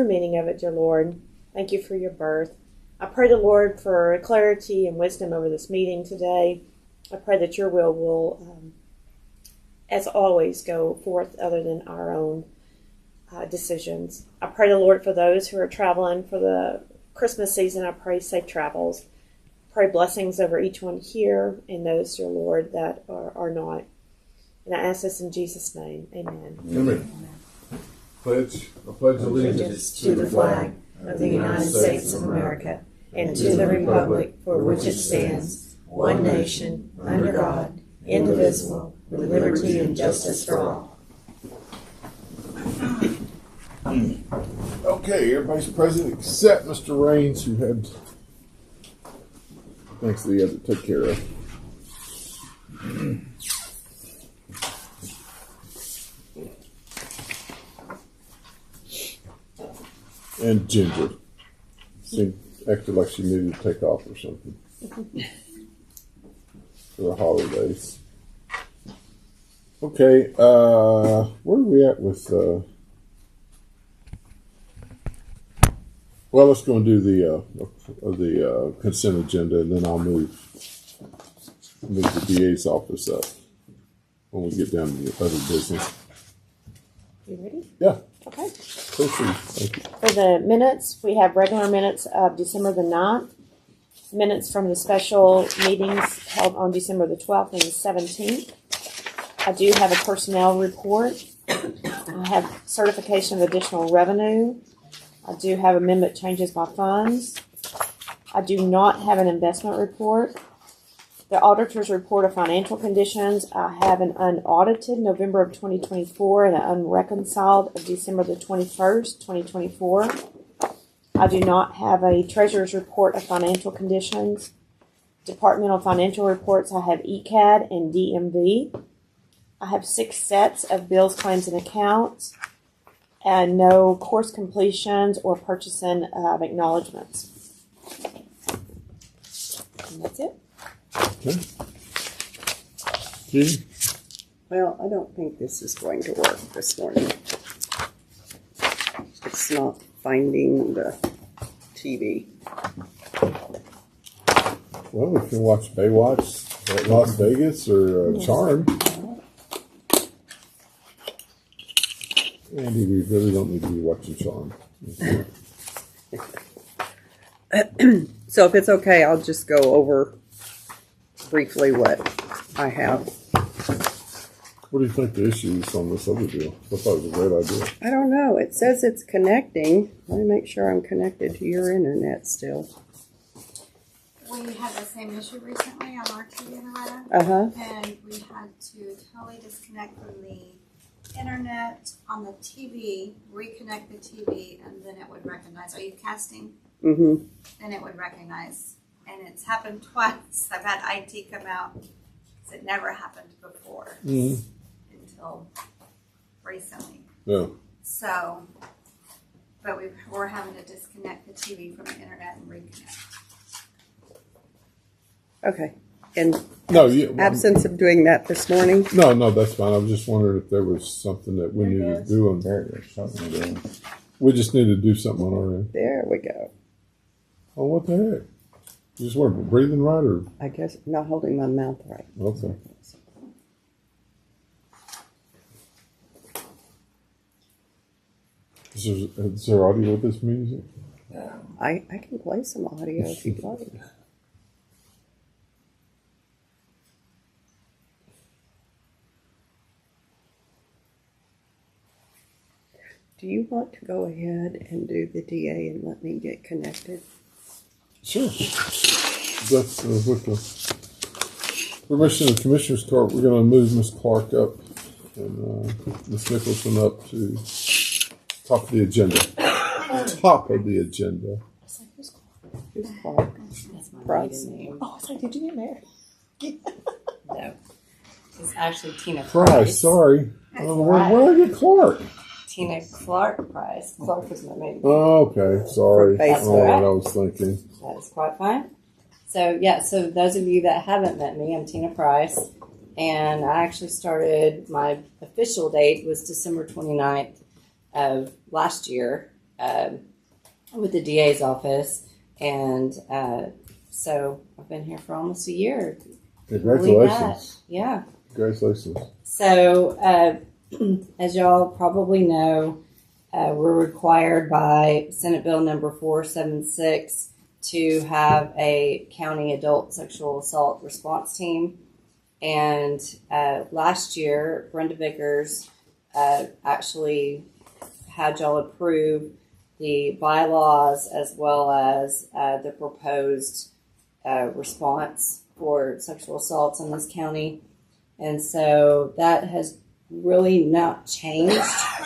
Meaning of it, dear Lord. Thank you for your birth. I pray the Lord for clarity and wisdom over this meeting today. I pray that your will, as always, go forth other than our own decisions. I pray the Lord for those who are traveling for the Christmas season. I pray safe travels. I pray blessings over each one here and those, dear Lord, that are not. And I ask this in Jesus' name. Amen. Amen. I pledge allegiance to the flag of the United States of America and to the republic for which it stands, one nation, under God, indivisible, with liberty and justice for all. Okay, everybody's present except Mr. Raines, who had things that he had to take care of. And Ginger seemed acted like she needed to take off or something for the holidays. Okay, where are we at with? Well, let's go and do the consent agenda, and then I'll move the DA's office up when we get down to the other business. You ready? Yeah. Okay. Thank you. For the minutes, we have regular minutes of December the 9th, minutes from the special meetings held on December the 12th and the 17th. I do have a personnel report. I have certification of additional revenue. I do have amendment changes by funds. I do not have an investment report. The auditor's report of financial conditions. I have an unaudited November of 2024 and an unreconciled of December the 21st, 2024. I do not have a treasurer's report of financial conditions. Departmental financial reports. I have ECAD and DMV. I have 6 sets of bills, claims, and accounts, and no course completions or purchasing of acknowledgments. And that's it. Okay. Gee. Well, I don't think this is going to work this morning. It's not finding the TV. Well, we can watch Baywatch at Las Vegas or Charm. Andy, we really don't need to be watching Charm. So if it's okay, I'll just go over briefly what I have. What do you think the issue is on this other deal? I thought it was a great idea. I don't know. It says it's connecting. Let me make sure I'm connected to your internet still. We had the same issue recently on our TV internet. And we had to totally disconnect from the internet on the TV, reconnect the TV, and then it would recognize. Are you casting? Mm-hmm. Then it would recognize. And it's happened twice. I've had IT come out because it never happened before until recently. Yeah. So, but we're having to disconnect the TV from the internet and reconnect. Okay. In absence of doing that this morning? No, that's fine. I was just wondering if there was something that we needed to do on there. We just need to do something on our end. There we go. Oh, what the heck? You just weren't breathing right, or? I guess not holding my mouth right. Okay. Is there audio with this music? I can play some audio if you'd like. Do you want to go ahead and do the DA and let me get connected? Sure. That's with the permission of the Commissioner's Court, we're going to move Ms. Clark up and Ms. Nicholson up to top of the agenda. Top of the agenda. Who's Clark? That's my Price. maiden name. Oh, I was like, did you get married? No. It's actually Tina Price, Price. sorry. I don't know where did I get Clark? Tina Clark Price. Clark is my maiden name. Oh, okay. Sorry. I That's don't know what I was thinking. That is quite fine. So, yeah, so those of you that haven't met me, I'm Tina Price. And I actually started, my official date was December 29th of last year. with the DA's office. And so I've been here for almost a year. Congratulations. Yeah. Congratulations. So, as y'all probably know, we're required by Senate Bill number 476 to have a county adult sexual assault response team. And last year, Brenda Vickers actually had y'all approve the bylaws as well as the proposed response for sexual assaults in this county. And so that has really not changed.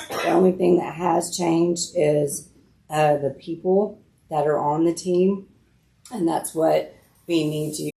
The only thing that has changed is the people that are on the team. And that's what we need to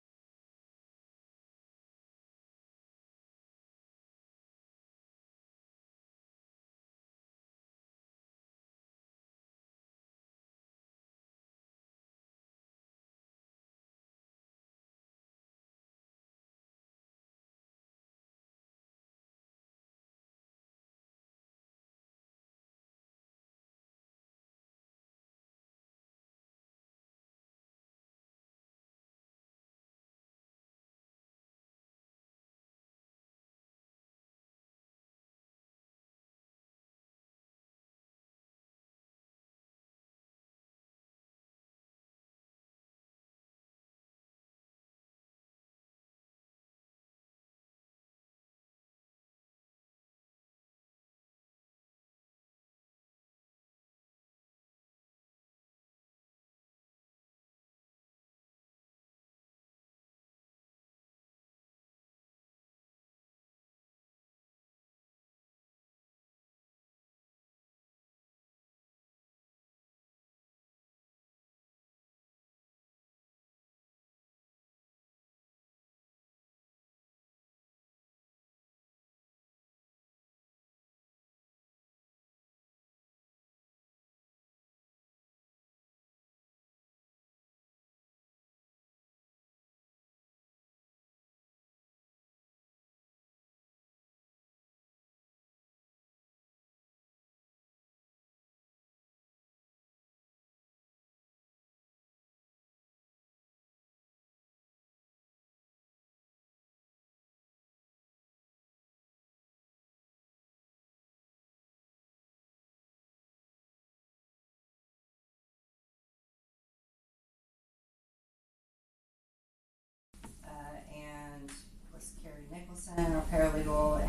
and of course Carrie Nicholson, our paralegal,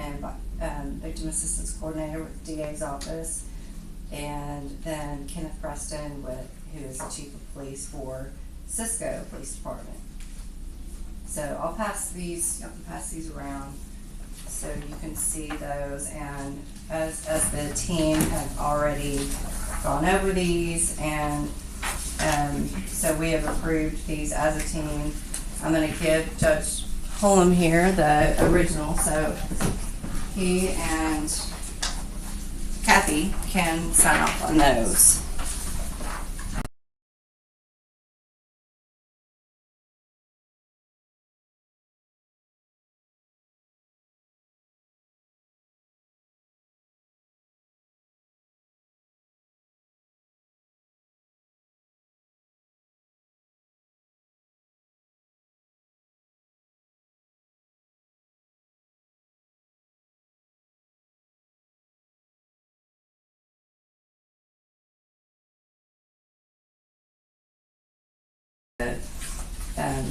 and victim assistance coordinator with the DA's office, and then Kenneth Preston, who is the chief of police for Cisco Police Department. So I'll pass these around so you can see those, and as the team have already gone over these, and so we have approved these as a team. I'm going to give Judge Holm here the original, so he and Kathy can sign off on those.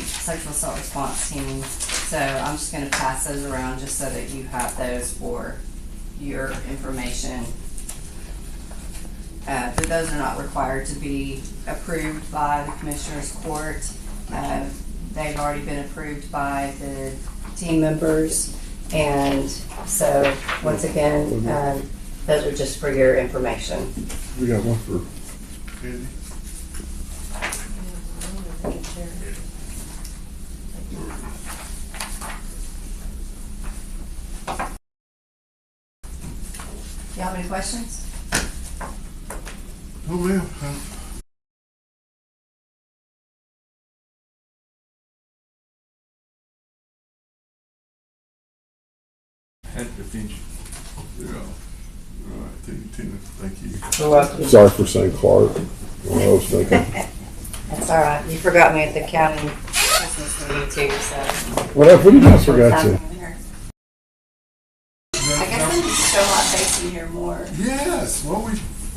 Sexual assault response team. So I'm just going to pass those around just so that you have those for your information. But those are not required to be approved by the Commissioner's Court. They've already been approved by the team members. And so once again, those are just for your information. We got one for Andy. You have any questions? Oh, man. Had to finish. Yeah. All right. Thank you, Tina. Thank you. You're welcome. Sorry for saying Clark. What I was thinking. That's all right. You forgot me at the county Christmas meeting too, so. What did I forgot you? I guess I need to show my face in here more. Yes. Well,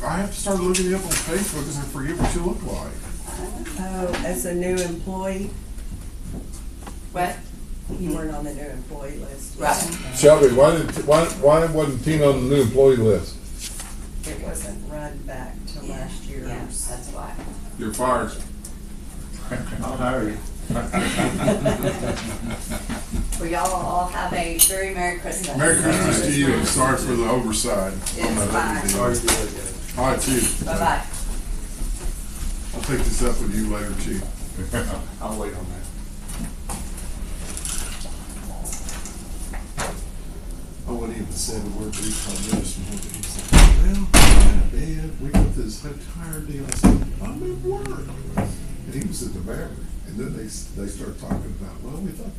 I have to start looking you up on Facebook because I forget what you look like. Oh, as a new employee, What? you weren't on the new employee list. Right. Shelby, why wasn't Tina on the new employee list? It wasn't run back to last year's. Yeah, that's why. You're fired. I'll hire you. Well, y'all all have a very Merry Christmas. Merry Christmas to you. And sorry for the oversight. It's fine. Sorry to do it. All right, Chief. Bye-bye. I'll take this up with you later, Chief. I'll wait on that. I wouldn't even say the word brief on this. He said, well, I'm in bed. We got this entire deal. I said, I'm at work. And he was at the Maverick. And then they started talking about, well, we thought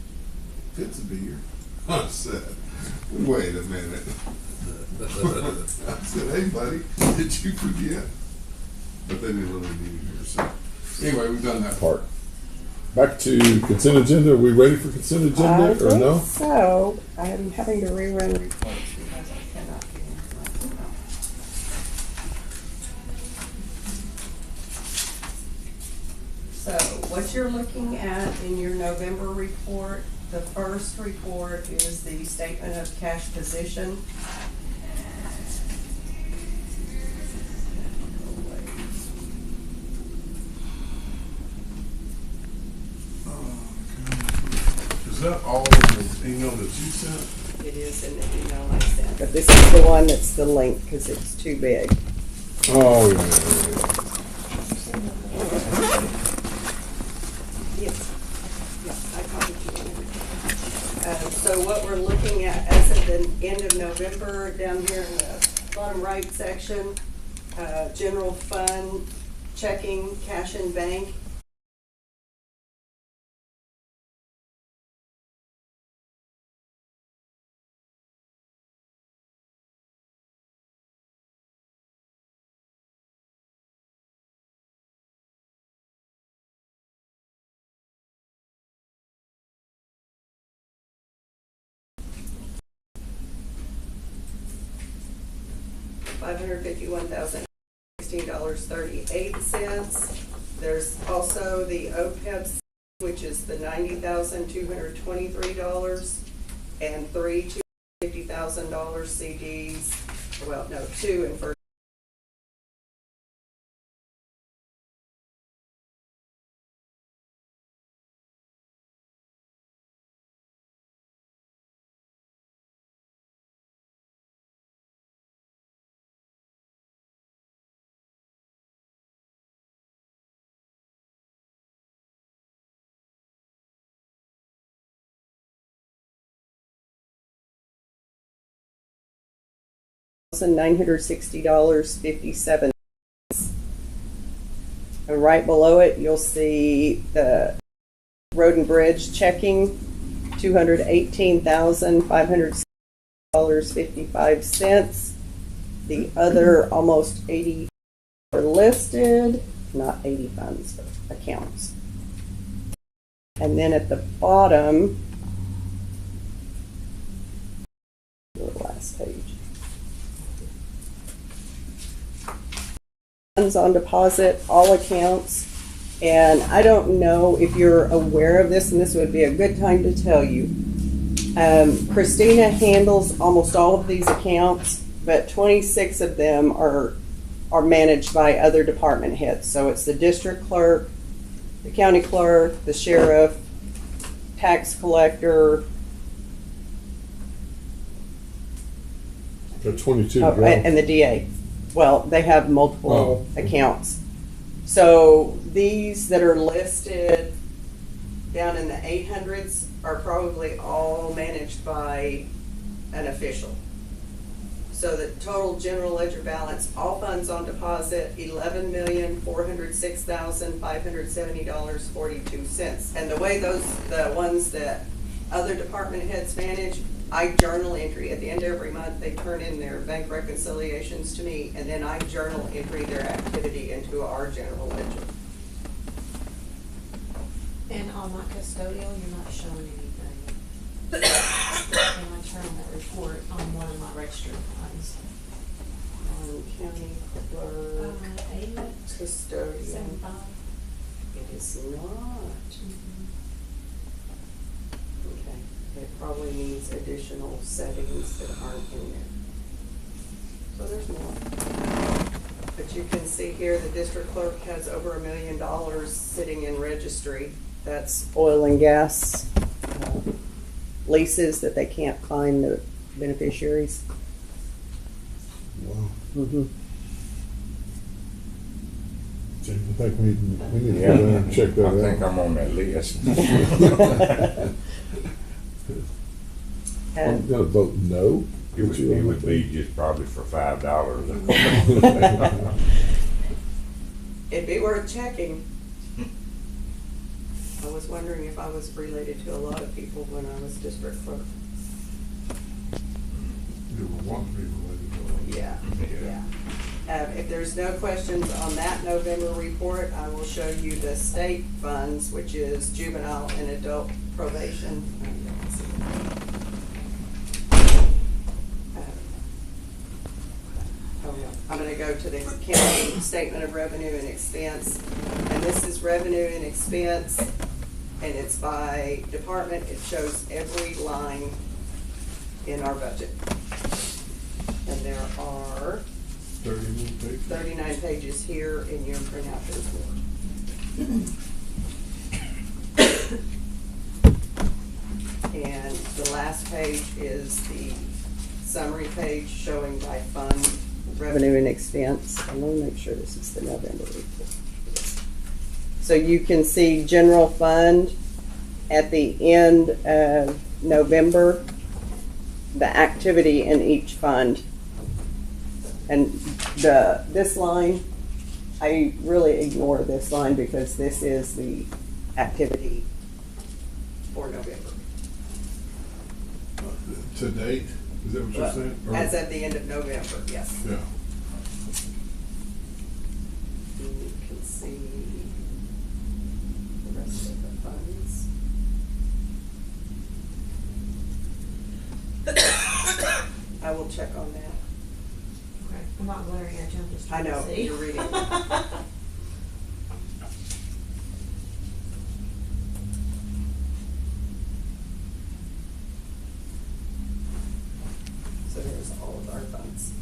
Fitz would be here. I said, wait a minute. I said, hey, buddy, did you forget? But they didn't really need him here. So anyway, we've done that part. Back to consent agenda. Are we ready for consent agenda or no? So, I am having to rerun reports because I cannot get into my email. So, what you're looking at in your November report, the first report is the statement of cash position. Is that all in the email that you sent? It is in the email I sent, but this is the one that's the link because it's too big. Oh, yeah. Yes. Yeah, I copied you on everything. So what we're looking at as of the end of November, down here in the bottom right section, general fund, checking, cash and bank. $551,016.38. There's also the OPEB, which is the $90,223, and three $250,000 CDs. Well, no, two in first. $960.57. And right below it, you'll see the road and bridge checking, $218,500.55. The other almost 80 are listed, not 80 funds, but accounts. And then at the bottom, the last page. Funds on deposit, all accounts, and I don't know if you're aware of this, and this would be a good time to tell you. Christina handles almost all of these accounts, but 26 of them are managed by other department heads. So it's the district clerk, the county clerk, the sheriff, tax collector. There are 22. Oh, and the DA. Well, they have multiple accounts. So these that are listed down in the 800s are probably all managed by an official. So the total general ledger balance, all funds on deposit, $11,406,570.42. And the way the ones that other department heads manage, I journal entry. At the end of every month, they turn in their bank reconciliations to me, and then I journal entry their activity into our general ledger. And on my custodial, you're not showing anything. And I turn that report on one of my registered funds. On county clerk, 8, custodian, 75. it is not. Okay, it probably needs additional settings that aren't in there. So there's more. But you can see here, the district clerk has over $1 million sitting in registry. That's oil and gas leases that they can't find the beneficiaries. Wow. Mm-hmm. I think we need to go there and check that I out. think I'm on that list. I'm gonna vote no. It would be just probably for $5. It'd be worth checking. I was wondering if I was related to a lot of people when I was district clerk. You would want to be related to Yeah, yeah. If there's no questions on that November report, I will show you the state funds, which is juvenile and adult probation. I'm gonna go to the county statement of revenue and expense, and this is revenue and expense, and it's by department. It shows every line in our budget. And there are 39 pages here in your printout. There's more. And the last page is the summary page showing by fund revenue and expense. I'm going to make sure this is the November report. So you can see general fund at the end of November, the activity in each fund. And this line, I really ignore this line because this is the activity for November. To date, is that what you're saying? Or- As of the end of November, yes. Yeah. And you can see the rest of the funds. I will check on that. Okay, I'm not glaring at you, I'm just I trying to know, see. you're reading. So there's all of our funds.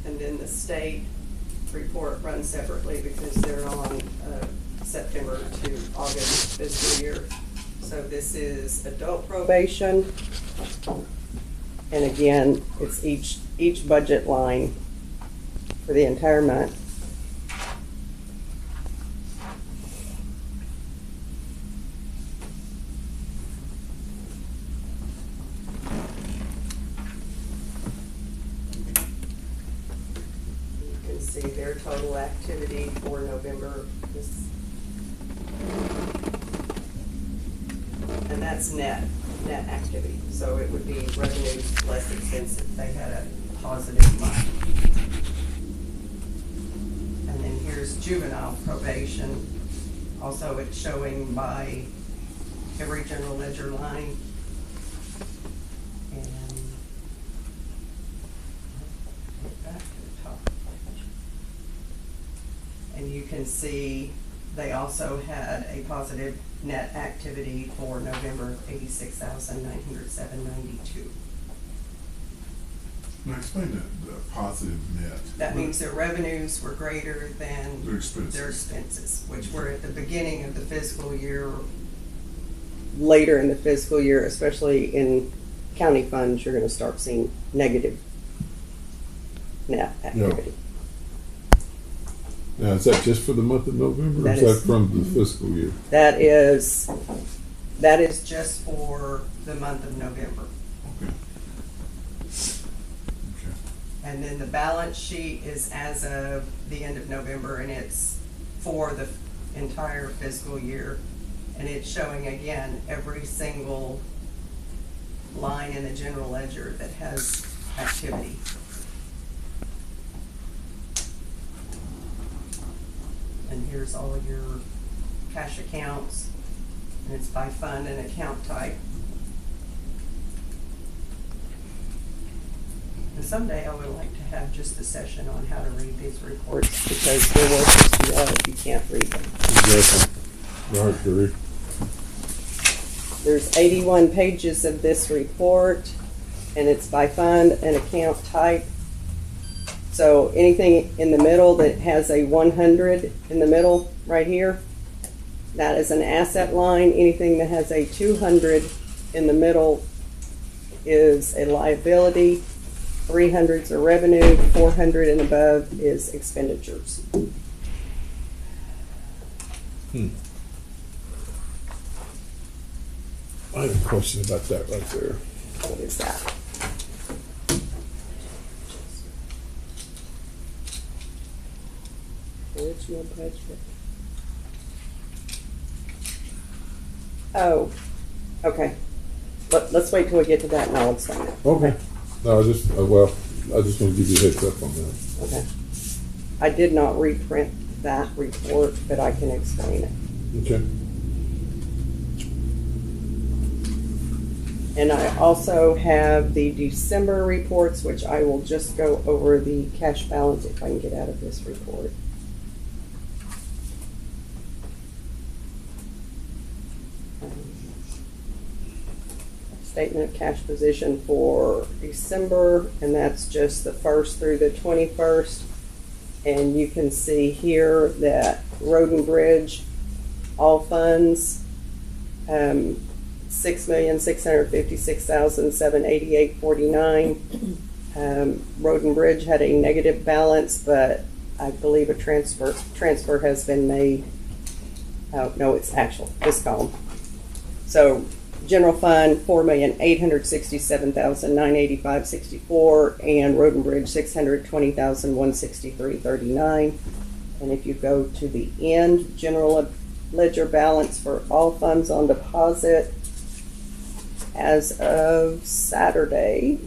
And then the state report runs separately because they're on September to August fiscal year. So this is adult probation. And again, it's each budget line for the entire month. You can see their total activity for November is, and that's net activity. So it would be revenues less expensive. They had a positive month. And then here's juvenile probation. Also, it's showing by every general ledger line. And back to the top. And you can see they also had a positive net activity for November, 86,907.92. Now explain that, the positive net. That means their revenues were greater than Their expenses. their expenses, which were at the beginning of the fiscal year. Later in the fiscal year, especially in county funds, you're gonna start seeing negative net activity. Now, is that just for the month of November, or That is that is- from the fiscal year? That is just for the month of November. Okay. Okay. And then the balance sheet is as of the end of November, and it's for the entire fiscal year. And it's showing again every single line in the general ledger that has activity. And here's all of your cash accounts, and it's by fund and account type. And someday I would like to have just a session on how to read these reports, because they're worthless to y'all if you can't read them. Exactly. I agree. There's 81 pages of this report, and it's by fund and account type. So anything in the middle that has a 100 in the middle right here, that is an asset line. Anything that has a 200 in the middle is a liability. 300s are revenue. 400 and above is expenditures. I have a question about that right there. What is that? Original budget. Oh, okay. Let's wait till we get to that and I'll explain it. Okay. No, I just want to give you a heads up on that. Okay. I did not reprint that report, but I can explain it. Okay. And I also have the December reports, which I will just go over the cash balance if I can get out of this report. Statement of cash position for December, and that's just the 1st through the 21st. And you can see here that Road and Bridge, all funds, $6,656,788.49. Road and Bridge had a negative balance, but I believe a transfer has been made. Oh no, it's actual. This column. So general fund $4,867,985.64, and Road and Bridge $620,163.39. And if you go to the end, general ledger balance for all funds on deposit as of Saturday,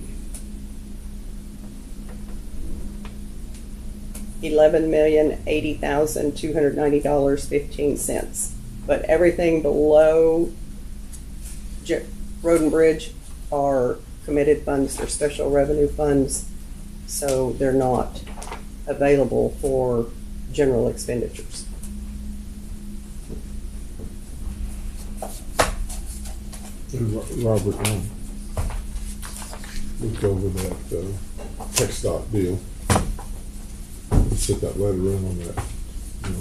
$11,080,290.15. But everything below Road and Bridge are committed funds, they're special revenue funds, so they're not available for general expenditures. Robert, look over that text dot deal. Set that letter in on that,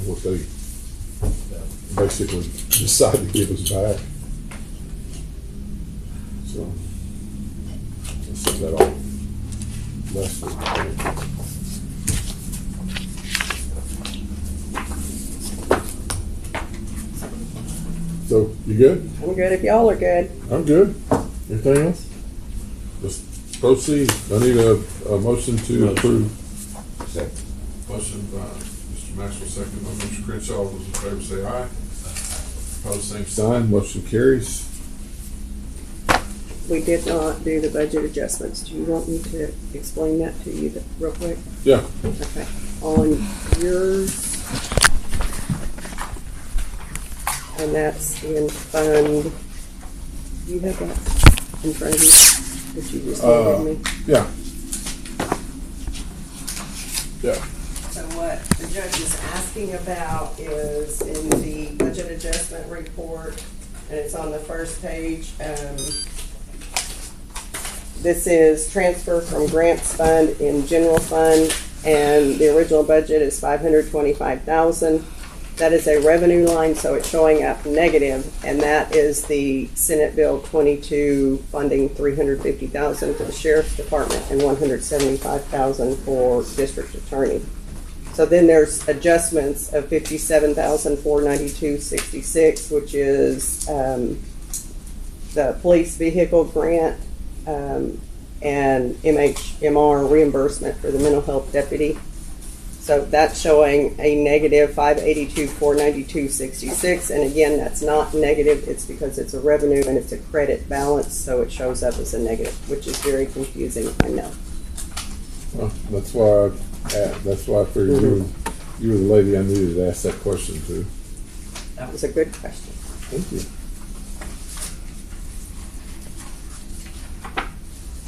what they basically decide to give us back. So, let's set that off. Last week. So, you good? I'm good if y'all are good. I'm good. Anything else? Let's proceed. I need a motion to approve. Second. Motion by Mr. Maxwell, second by Mr. Crenshaw. All those in favor say aye. Opposed, same sign. Motion carries. We did not do the budget adjustments. Do you want me to explain that to you real quick? Yeah. Okay. On yours, and that's in fund. Do you have that in front of you that you just handed me? Yeah. Yeah. So what the judge is asking about is in the budget adjustment report, and it's on the first page. This is transfer from grants fund in general fund, and the original budget is $525,000. That is a revenue line, so it's showing up negative, and that is the Senate Bill 22 funding $350,000 for the Sheriff's Department and $175,000 for District Attorney. So then there's adjustments of $57,492.66, which is the police vehicle grant and MHMR reimbursement for the mental health deputy. So So that's showing a negative 582, 492, 66. And again, that's not negative. It's because it's a revenue and it's a credit balance, so it shows up as a negative, which is very confusing, I know. Well, that's why I figured you were the lady I needed to ask that question to. That was a good question. Thank you.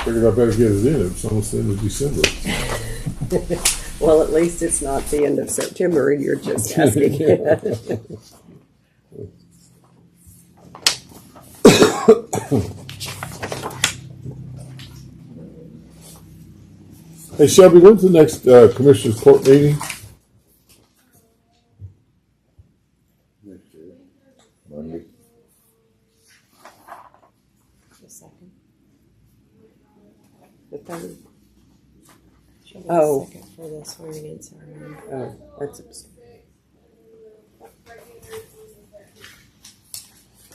Figured I better get it in. It's almost the end of December. Well, at least it's not the end of September and you're just asking. Hey, Shelby, when's the next Commissioners Court meeting? Monday. The second. The third. Should be Oh. the second for the swearing in ceremony. Oh, that's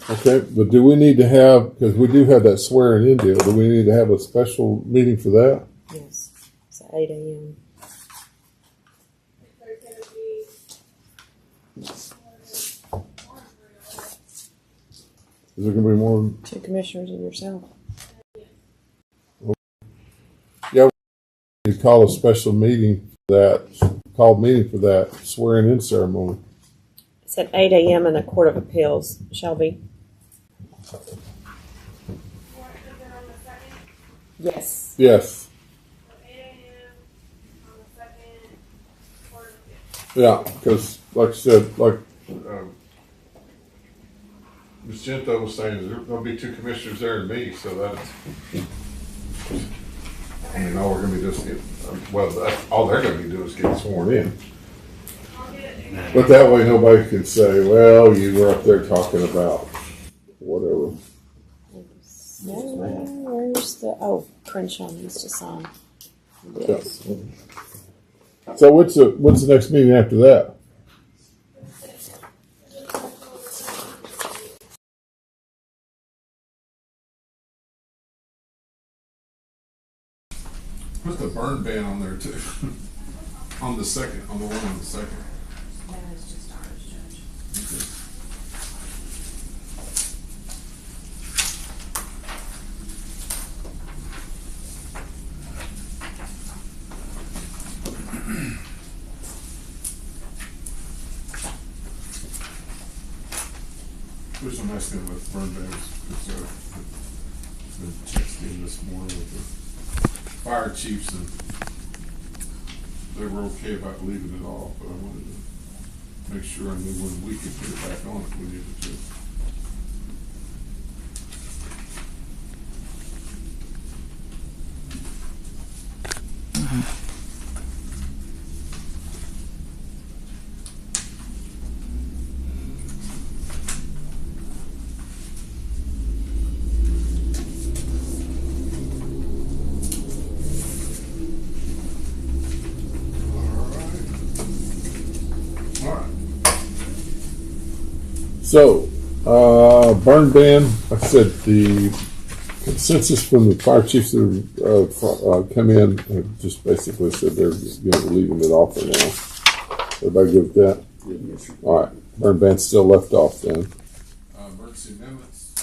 Okay, but do we need to have, because we do have that swearing in deal, do we need to have a special meeting for that? Yes. It's at 8 a.m. Is there going to be more? 2 commissioners and yourself. Yeah, we call a special meeting for that swearing in ceremony. It's at 8 a.m. in the Court of Appeals, Shelby. Yes. Yes. Yeah, because like I said, Ms. Gento was saying, there's going to be 2 commissioners there and me, so that's, I mean, all we're going to be just all they're going to be doing is getting sworn in. But that way nobody can say, well, you were up there talking about whatever. Where's the, Crenshaw needs to sign. Yeah. So what's the next meeting after that? Put the burn ban on there too. On the one on the second. That is just ours, Judge. Which I'm asking with burn bans, because been texting this morning with the fire chiefs, and they were okay about leaving it off, but I wanted to make sure I knew when we could get it back on if we needed to. So, burn ban, like I said, the consensus from the fire chiefs that come in have just basically said they're leaving it off for now. Everybody good with that? Yes. All right, burn ban's still left off then. Emergency amendments.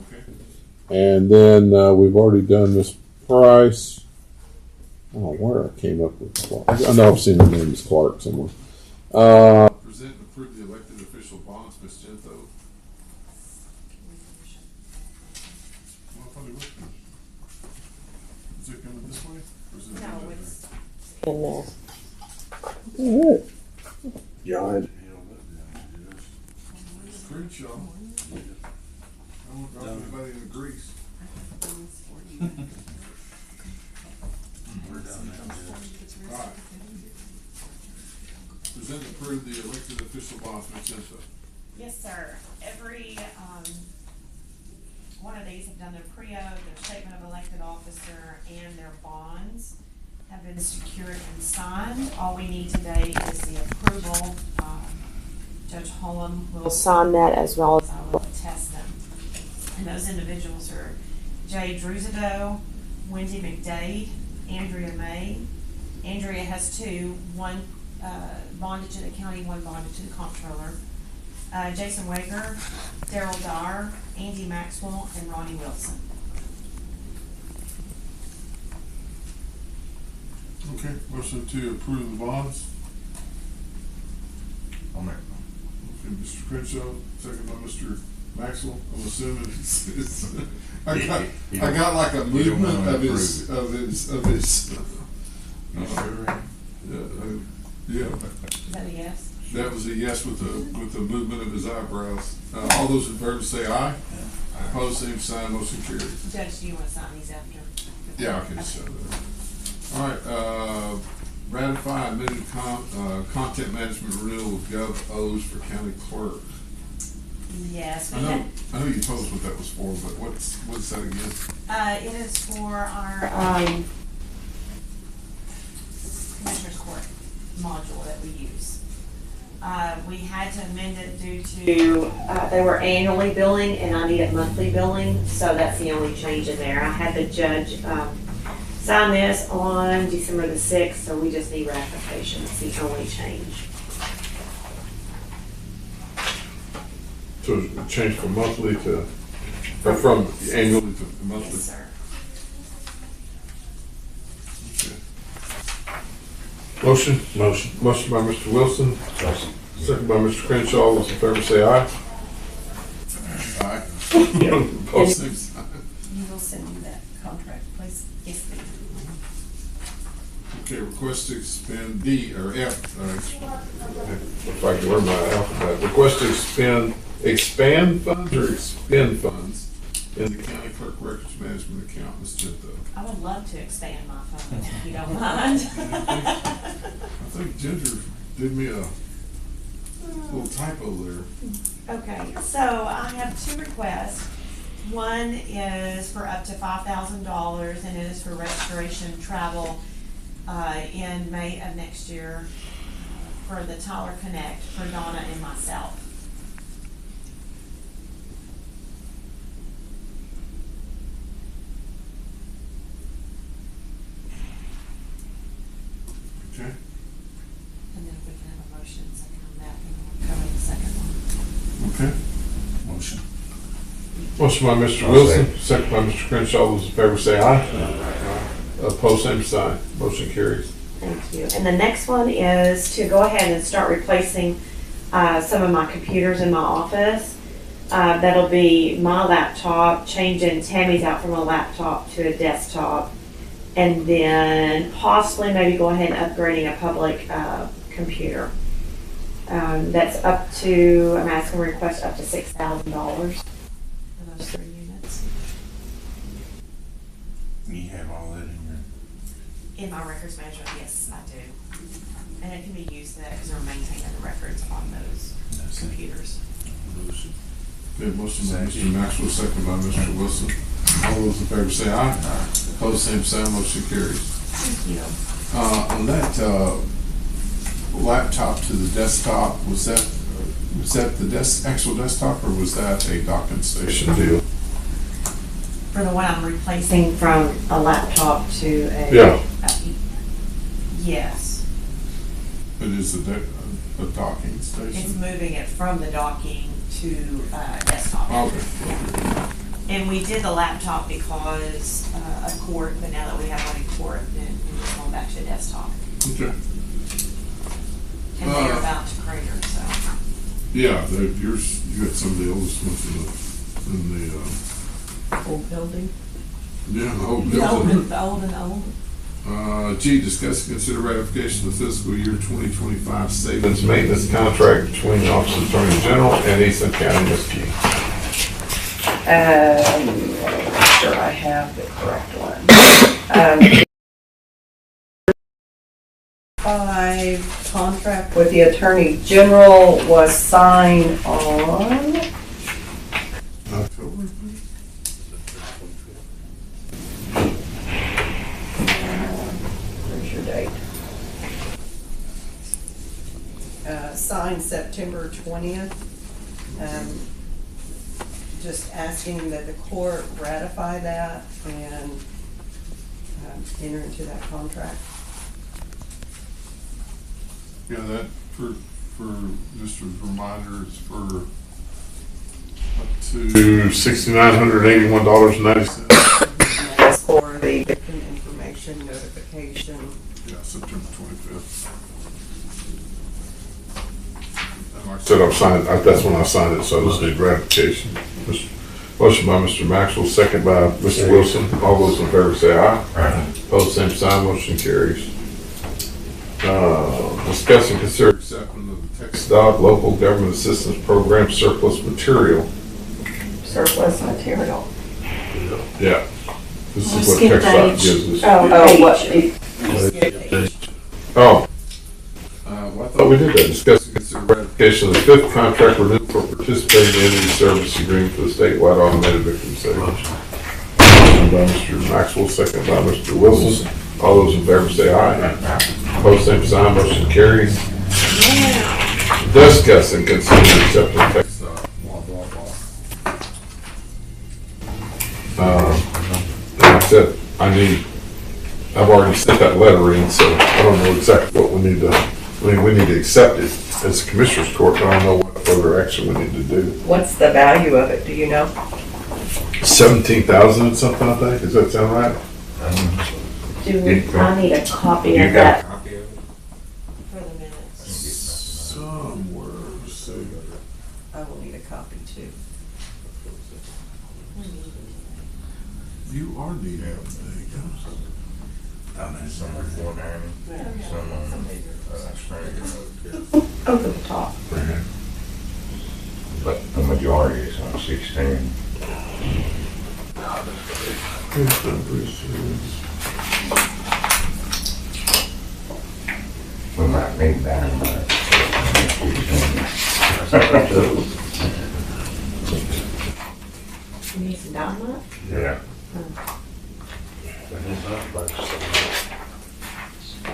Okay. And then we've already done Miss Price. Oh, where I came up with Clark. I know I've seen the name is Clark somewhere. Present and approve the elected official bonds, Ms. Gento. Is it coming this way? Or is it No, it's, In there. John. Crenshaw. I don't know if anybody in Greece. All right. Present and approve the elected official bonds, Ms. Gento. Yes, sir. Every one of these have done their pre-oath, their statement of elected officer, and their bonds have been secured and signed. All we need today is the approval. Judge Holm will Sign that as well as I will attest them. And those individuals are Jay Druzado, Wendy McDade, Andrea May, Andrea has two, one bonded to the county, one bonded to the comptroller. Jason Wager, Daryl Dyer, Andy Maxwell, and Ronnie Wilson. Okay, motion to approve the bonds. I'll make Okay, Mr. Crenshaw, second by Mr. Maxwell. I'm assuming it's I got like a movement of his. You sure? Yeah. Is that a yes? That was a yes with the movement of his eyebrows. All those in favor say aye. Opposed, same sign, motion carries. Judge, do you want to sign these after? Yeah, I can show that. All right, ratify amended content management renewal with GovOs for county clerk. Yes, I know you told us what that was for, but what's that again? it is for our Commissioner's Court module that we use. We had to amend it due to, they were annually billing and I needed monthly billing, so that's the only change in there. I had the judge sign this on December the 6th, so we just need ratification. It's the only change. So it changed from monthly to, or from annually to monthly? Yes, sir. Okay. Motion by Mr. Wilson. Second by Mr. Crenshaw. All those in favor say aye. Aye. Opposed, same sign. You will send me that contract, please? Yes, ma'am. Okay, request to expend D, or F, if I can learn my alphabet. Request to expand funds or expend funds in the county clerk records management account, Ms. Gento. I would love to expand my funds if you don't mind. I think Ginger did me a little typo there. Okay, so I have two requests. One is for up to $5,000 and it is for restoration travel in May of next year for the Tyler Connect for Donna and myself. Okay. And then if we can have a motion second on that, and we'll cover the second one. Okay. Motion. Motion by Mr. Wilson, second by Mr. Crenshaw. All those in favor say aye. Opposed, same sign. Motion carries. Thank you. And the next one is to go ahead and start replacing some of my computers in my office. That'll be my laptop, changing Tammy's out from a laptop to a desktop, and then possibly maybe go ahead and upgrading a public computer. That's up to, I'm asking request up to $6,000 for those 3 units. You have all that in In my records management, yes, I do. And it can be used there because we're maintaining the records on those computers. your motion. Okay, motion by Mr. Maxwell, second by Mr. Wilson. All those in favor say aye. Opposed, same sign. Motion carries. Thank you. On that laptop to the desktop, was that the actual desktop, or was that a docking station deal? For the one I'm replacing from a laptop to a. Yeah. Yes. It is a docking It's station? moving it from the docking to desktop. Okay. And we did the laptop because of court, but now that we have one in court, then we're just going back to a desktop. Okay. And they're about to crater, so. Yeah, you got some of the oldest ones in the Old building. yeah, the whole The old building. and the old and the old. G, discuss and consider ratification of the fiscal year 2025 savings maintenance contract between the Office of Attorney General and Eastland County, Ms. G. Let me make sure I have the correct one. 5 contract with the Attorney General was signed on October. where's your date? Signed September 20th. Just asking that the court ratify that and enter into that contract. Yeah, that for just a reminder, it's for up to $6,981.90. That's for the victim information notification. Yeah, September 25th. And like I said, I've signed, that's when I signed it, so I just need ratification. Motion by Mr. Maxwell, second by Mr. Wilson. All those in favor say aye. Aye. Opposed, same sign, motion carries. Discuss and consider acceptance of the TxDOT Local Government Assistance Program surplus material. Surplus material. Yeah. This We is what skipped TxDOT H. gives us. What? Well, I thought we did that. Discuss and consider ratification of the fifth contract renewal for participating in the service agreement for the statewide automated victim savings. Motion by Mr. Maxwell, second by Mr. Wilson. All those in favor say aye. Opposed, same sign, motion carries. Discuss and consider accepting TxDOT. Blah, blah, blah. Like I said, I've already sent that letter in, so I don't know exactly what we need to, we need to accept it as a commissioner's court, but I don't know what further action we need to do. What's the value of it, do you know? 17,000 and something, I think, does that sound right? I need a copy You of got a that. copy of it? For the minutes. Somewhere, let's see. I will need a copy too. You are needing it, there you go. I mean, some are 490, some on, Australia. Over the top. But the majority is on 16. Whose number is We might need that, but. You need some dynamite? Yeah.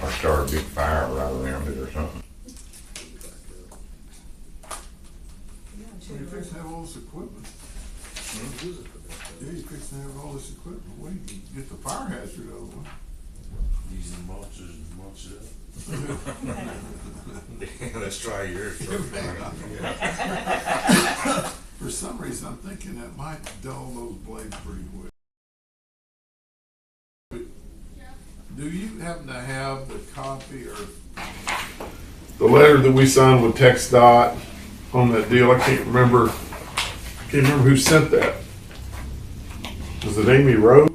Or start a big fire right around it or something. You fix to have all this equipment. Yeah, you fix to have all this equipment. Well, you can get the fire hazard out of the way. Using mulches and mulch it up. Let's try yours. For some reason, I'm thinking that might dull those blades pretty quick. Do you happen to have the copy or the letter that we signed with TxDOT on that deal? I can't remember who sent that. Was it Amy Rose?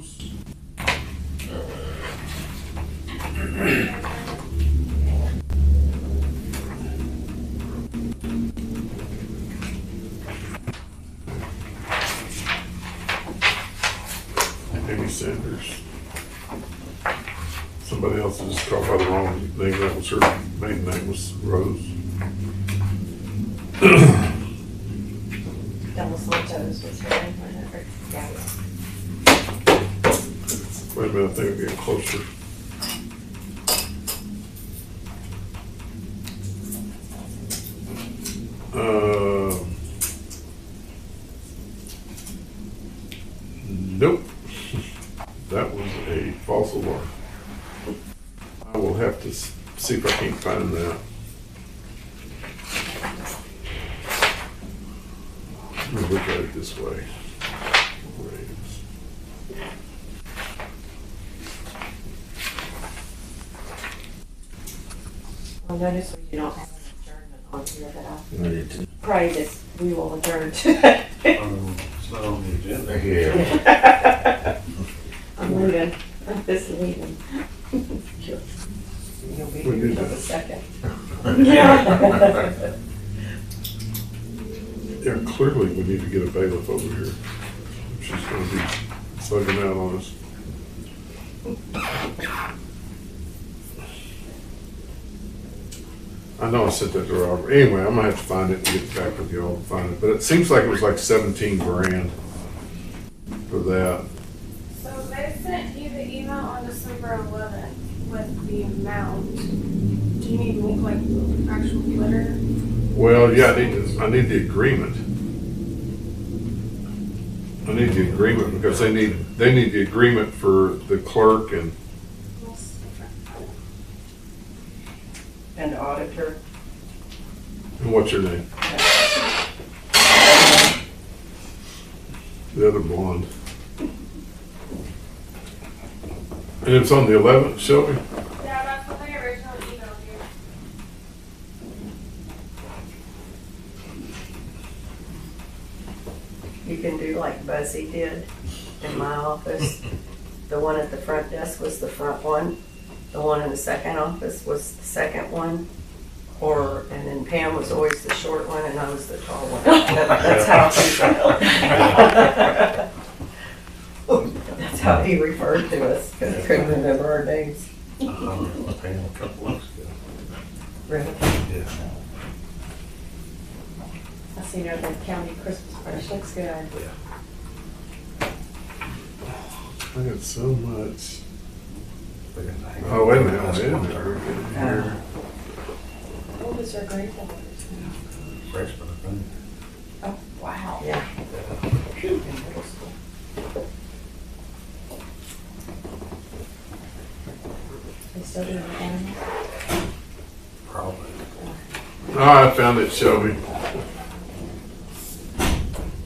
Amy Sanders. Somebody else is called by the wrong name. That was her maiden name was Rose. Double Santos was her name, whatever. Yeah. Wait a minute, I think we're getting closer. Nope. That was a false alarm. I will have to see if I can find that. Let me look at it this way. I notice we don't have an adjournment on here, but I did too. I pray that we will adjourn today. It's not on the agenda. Yeah. I'm leaving. This is leaving. You'll be We here did for that. the second. Yeah, clearly we need to get a bailiff over here. She's gonna be slugging out on us. I know I sent that to Robert. Anyway, I'm gonna have to find it and get back with y'all and find it. But it seems like it was like 17 grand for that. So they sent you the email on December 11th with the amount. Do you need like the actual letter? Well, yeah, I need the agreement. I need the agreement because they need the agreement for the clerk and and auditor. And what's your name? The other blonde. And it's on the 11th, Shelby? Yeah, that's what they originally emailed you. You can do like Buzzy did in my office. The one at the front desk was the front one. The one in the second office was the second one. And then Pam was always the short one and I was the tall one. That's how he referred to us because he couldn't remember our names. I remember my paying a couple months ago. Really? Yeah. I seen her at the county Christmas party. She looks good. I got so much. Oh, wait a minute. Wait a minute. What was her grade level? Freshman, I think. Oh, wow. Yeah. They still doing it? Probably. Oh, I found it, Shelby.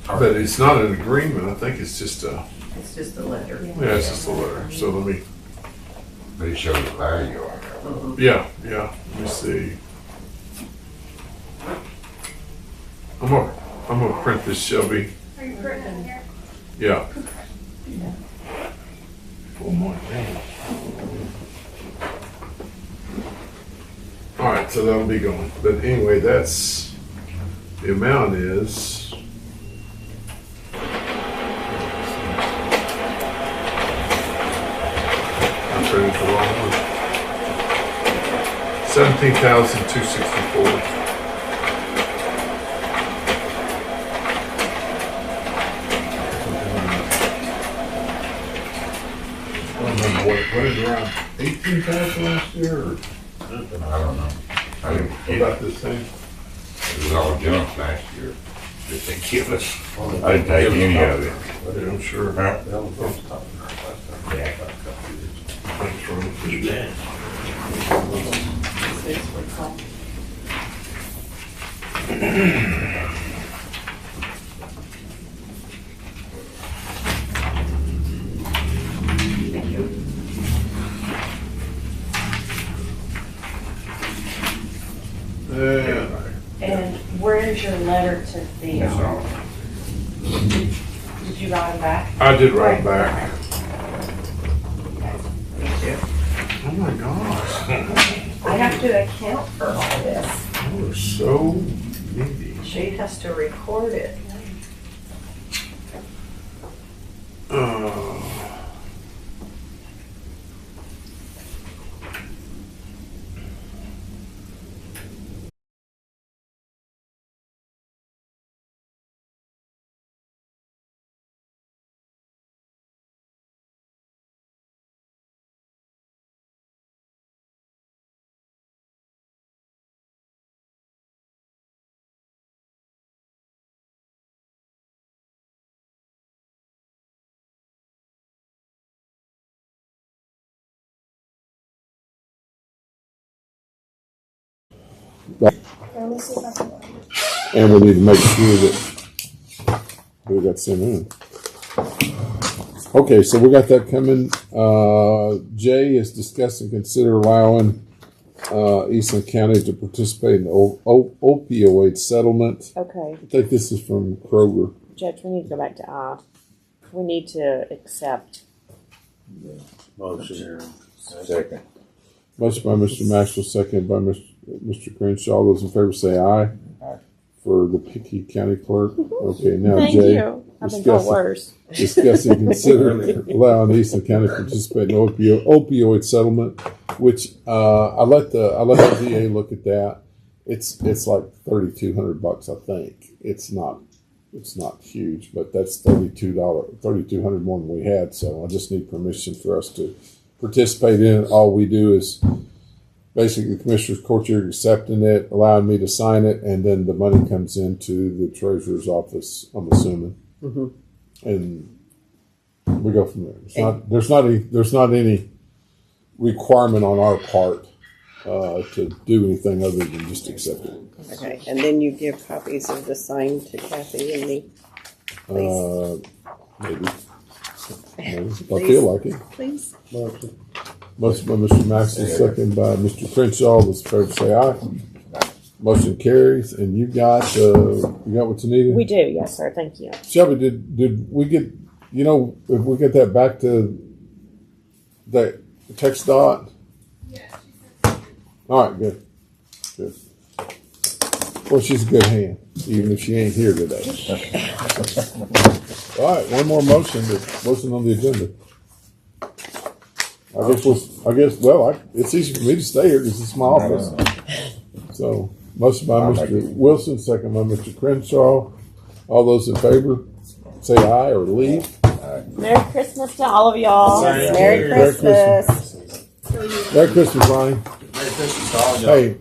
But it's not an agreement. I think it's just a, It's just a letter. yeah, it's just a letter. So let me, They show the value on it. yeah. Let me see. I'm gonna print this, Shelby. Are you printing it here? Yeah. One more thing. All right, so that'll be going. But anyway, that's, the amount is, I printed the wrong one. 17,264. I don't remember what is it, around 18,000 last year or I don't know. I didn't get about it. this thing? It was all junk last year. Did they give us? I didn't take any of it. Yeah, I'm sure. Huh? That was on top of our last time. Yeah. Thanks, Ron. You bet. Yeah. And where is your letter to the, That's all. did you write it back? I did write back. Oh my gosh. I have to account for all this. You were so needy. She has to record it. Let me see if I can. And we need to make sure that we got sent in. Okay, so we got that coming. Jay is discussing consider allowing Eastland County to participate in the opioid settlement. Okay, I think this is from Kroger. Judge, we need to go back to I. We need to accept. Motion here. Second. Motion by Mr. Maxwell, second by Mr. Crenshaw. All those in favor say aye. Aye. For the Pickey County Clerk. Okay, now Thank Jay. you. I've been told worse. Discussing consider allowing Eastland County to participate in opioid settlement, which I let the DA look at that. It's like $3,200, I think. It's not huge, but that's $3,200 more than we had. So I just need permission for us to participate in it. All we do is basically the Commissioner's Court, you're accepting it, allowing me to sign it, and then the money comes into the Treasurer's office, I'm assuming. And we go from there. There's not any requirement on our part to do anything other than just accept it. Okay, and then you give copies of the sign to Kathy and me, Maybe. If I feel like it. please. Motion by Mr. Maxson, second by Mr. Crenshaw. Those in favor say aye. Motion carries, and you got what you needed? We do, yes, sir. Thank you. Shelby, did we get, if we get that back to that text dot? Yeah, she said. All right, good. Good. Well, she's a good hand, even if she ain't here today. All right, one more motion that wasn't on the agenda. It's easy for me to stay here because it's my office. So, motion by Mr. Wilson, second by Mr. Crenshaw. All those in favor, say aye or leave. Merry Christmas to all of y'all. Merry Christmas. Merry Christmas, Ronnie. Merry Christmas to all y'all. Hey,